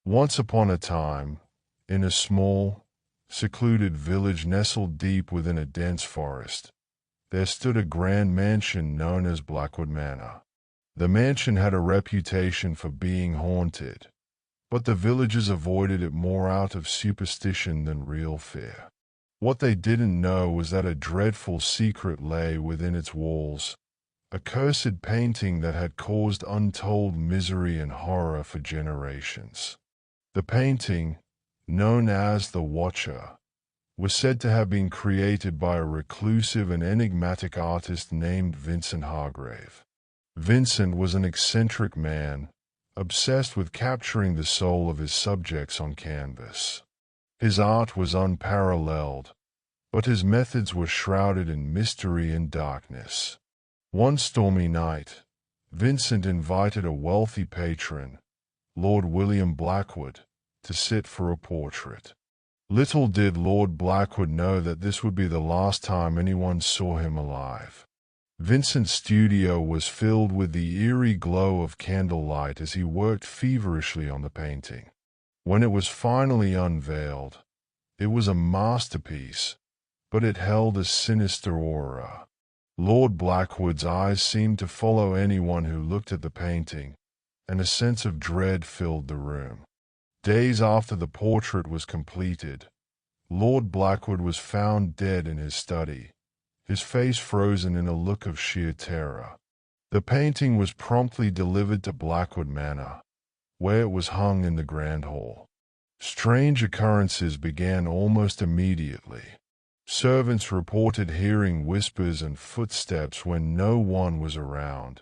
Once upon a time, in a small, secluded village nestled deep within a dense forest, there stood a grand mansion known as Blackwood Manor. The mansion had a reputation for being haunted, but the villagers avoided it more out of superstition than real fear. What they didn't know was that a dreadful secret lay within its walls, a cursed painting that had caused untold misery and horror for generations. The painting, known as the Watcher, was said to have been created by a reclusive and enigmatic artist named Vincent Hargrave. Vincent was an eccentric man, obsessed with capturing the soul of his subjects on canvas. His art was unparalleled, but his methods were shrouded in mystery and darkness. One stormy night, Vincent invited a wealthy patron, Lord William Blackwood, to sit for a portrait. Little did Lord Blackwood know that this would be the last time anyone saw him alive. Vincent's studio was filled with the eerie glow of candlelight as he worked feverishly on the painting. When it was finally unveiled, it was a masterpiece, but it held a sinister aura. Lord Blackwood's eyes seemed to follow anyone who looked at the painting, and a sense of dread filled the room. Days after the portrait was completed, Lord Blackwood was found dead in his study, his face frozen in a look of sheer terror. The painting was promptly delivered to Blackwood Manor, where it was hung in the Grand Hall. Strange occurrences began almost immediately. Servants reported hearing whispers and footsteps when no one was around,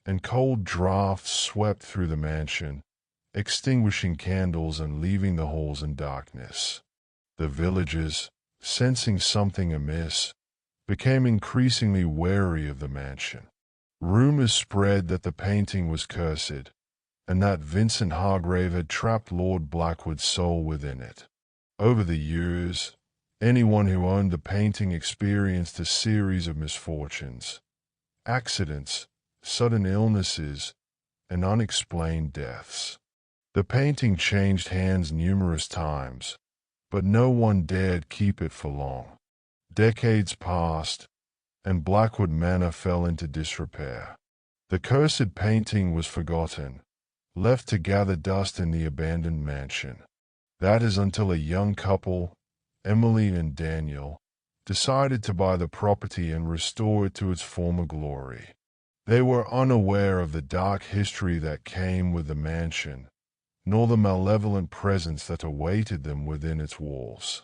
and cold draughts swept through the mansion, extinguishing candles and leaving the halls in darkness. The villagers, sensing something amiss, became increasingly wary of the mansion. Rumors spread that the painting was cursed, and that Vincent Hargrave had trapped Lord Blackwood's soul within it. Over the years, anyone who owned the painting experienced a series of misfortunes, accidents, sudden illnesses, and unexplained deaths. The painting changed hands numerous times, but no one dared keep it for long. Decades passed, and Blackwood Manor fell into disrepair. The cursed painting was forgotten, left to gather dust in the abandoned mansion. That is until a young couple, Emily and Daniel, decided to buy the property and restore it to its former glory. They were unaware of the dark history that came with the mansion, nor the malevolent presence that awaited them within its walls.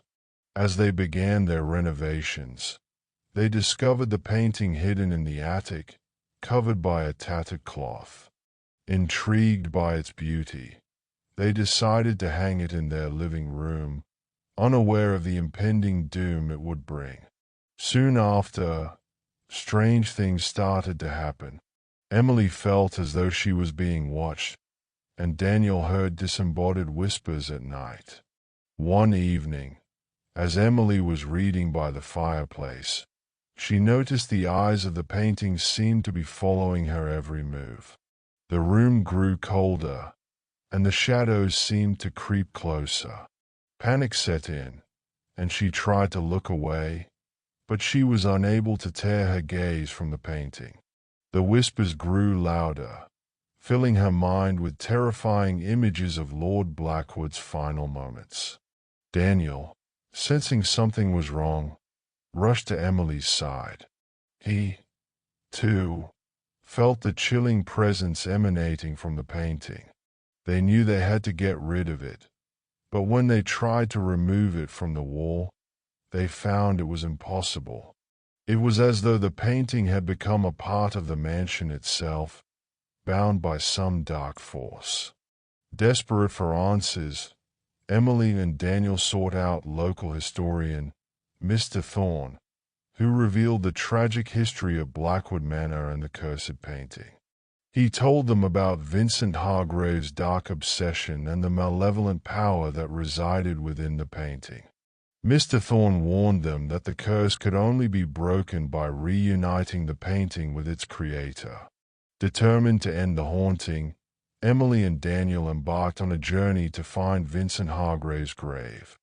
As they began their renovations, they discovered the painting hidden in the attic, covered by a tattered cloth. Intrigued by its beauty, they decided to hang it in their living room, unaware of the impending doom it would bring. Soon after, strange things started to happen. Emily felt as though she was being watched, and Daniel heard disembodied whispers at night. One evening, as Emily was reading by the fireplace, she noticed the eyes of the painting seemed to be following her every move. The room grew colder, and the shadows seemed to creep closer. Panic set in, and she tried to look away, but she was unable to tear her gaze from the painting. The whispers grew louder, filling her mind with terrifying images of Lord Blackwood's final moments. Daniel, sensing something was wrong, rushed to Emily's side. He, too, felt the chilling presence emanating from the painting. They knew they had to get rid of it, but when they tried to remove it from the wall, they found it was impossible. It was as though the painting had become a part of the mansion itself, bound by some dark force. Desperate for answers, Emily and Daniel sought out local historian Mr. Thorne, who revealed the tragic history of Blackwood Manor and the cursed painting. He told them about Vincent Hargrave's dark obsession and the malevolent power that resided within the painting. Mr. Thorne warned them that the curse could only be broken by reuniting the painting with its creator. Determined to end the haunting, Emily and Daniel embarked on a journey to find Vincent Hargrave's grave.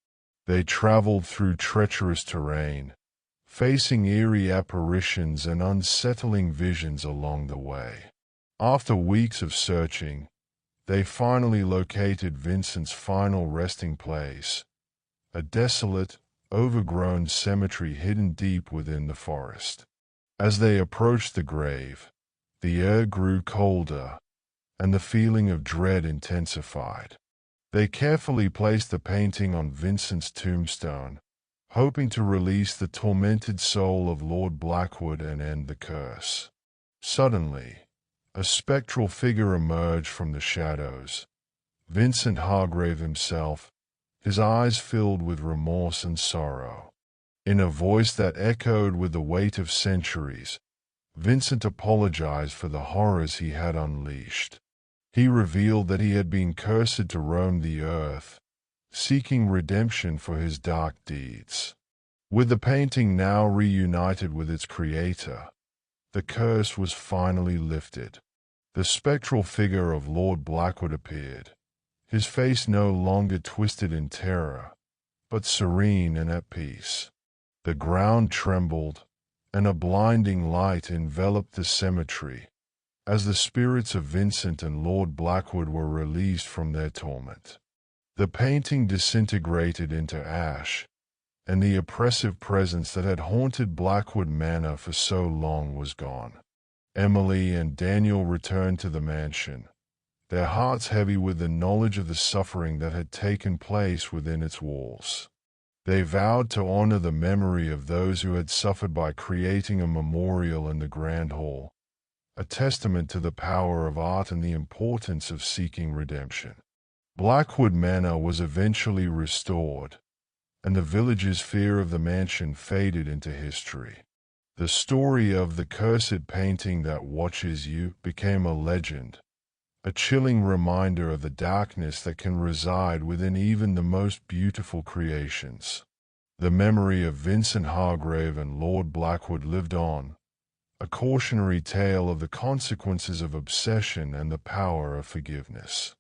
They traveled through treacherous terrain, facing eerie apparitions and unsettling visions along the way. After weeks of searching, they finally located Vincent's final resting place, a desolate, overgrown cemetery hidden deep within the forest. As they approached the grave, the air grew colder, and the feeling of dread intensified. They carefully placed the painting on Vincent's tombstone, hoping to release the tormented soul of Lord Blackwood and end the curse. Suddenly, a spectral figure emerged from the shadows. Vincent Hargrave himself, his eyes filled with remorse and sorrow. In a voice that echoed with the weight of centuries, Vincent apologized for the horrors he had unleashed. He revealed that he had been cursed to roam the earth, seeking redemption for his dark deeds. With the painting now reunited with its creator, the curse was finally lifted. The spectral figure of Lord Blackwood appeared, his face no longer twisted in terror, but serene and at peace. The ground trembled, and a blinding light enveloped the cemetery, as the spirits of Vincent and Lord Blackwood were released from their torment. The painting disintegrated into ash, and the oppressive presence that had haunted Blackwood Manor for so long was gone. Emily and Daniel returned to the mansion, their hearts heavy with the knowledge of the suffering that had taken place within its walls. They vowed to honor the memory of those who had suffered by creating a memorial in the Grand Hall, a testament to the power of art and the importance of seeking redemption. Blackwood Manor was eventually restored, and the village's fear of the mansion faded into history. The story of the cursed painting that watches you became a legend, a chilling reminder of the darkness that can reside within even the most beautiful creations. The memory of Vincent Hargrave and Lord Blackwood lived on, a cautionary tale of the consequences of obsession and the power of forgiveness.